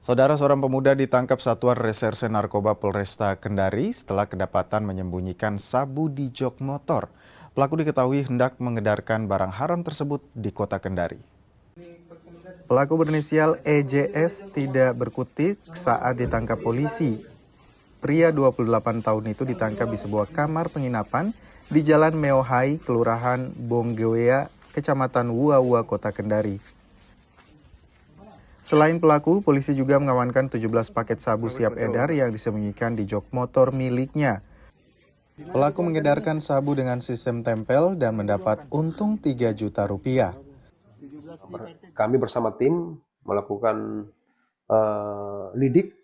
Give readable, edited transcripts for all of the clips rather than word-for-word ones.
Saudara seorang pemuda ditangkap Satuan Reserse Narkoba Polresta Kendari setelah kedapatan menyembunyikan sabu di jok motor. Pelaku diketahui hendak mengedarkan barang haram tersebut di kota Kendari. Pelaku berinisial EJS tidak berkutik saat ditangkap polisi. Pria 28 tahun itu ditangkap di sebuah kamar penginapan di Jalan Meohai, Kelurahan Bonggewea, Kecamatan Wuawa, Kota Kendari. Selain pelaku, polisi juga mengamankan 17 paket sabu siap edar yang disembunyikan di jok motor miliknya. Pelaku mengedarkan sabu dengan sistem tempel dan mendapat untung 3 juta rupiah. Kami bersama tim melakukan lidik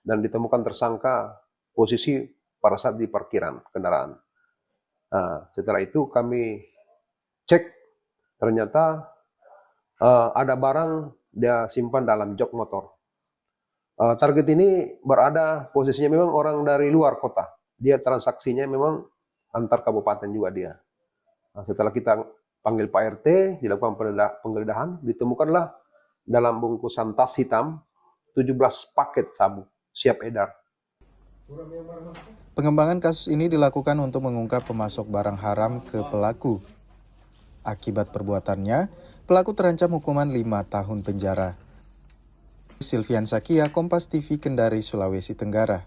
dan ditemukan tersangka posisi pada saat di parkiran kendaraan. Setelah itu kami cek, ternyata ada barang dia simpan dalam jok motor. Target ini berada posisinya memang orang dari luar kota. Dia transaksinya memang antar kabupaten juga dia. Setelah kita panggil Pak RT, dilakukan penggeledahan, ditemukanlah dalam bungkusan tas hitam 17 paket sabu siap edar. Pengembangan kasus ini dilakukan untuk mengungkap pemasok barang haram ke pelaku. Akibat perbuatannya, pelaku terancam hukuman 5 tahun penjara. Silvian Sakia, Kompas TV, Kendari, Sulawesi Tenggara.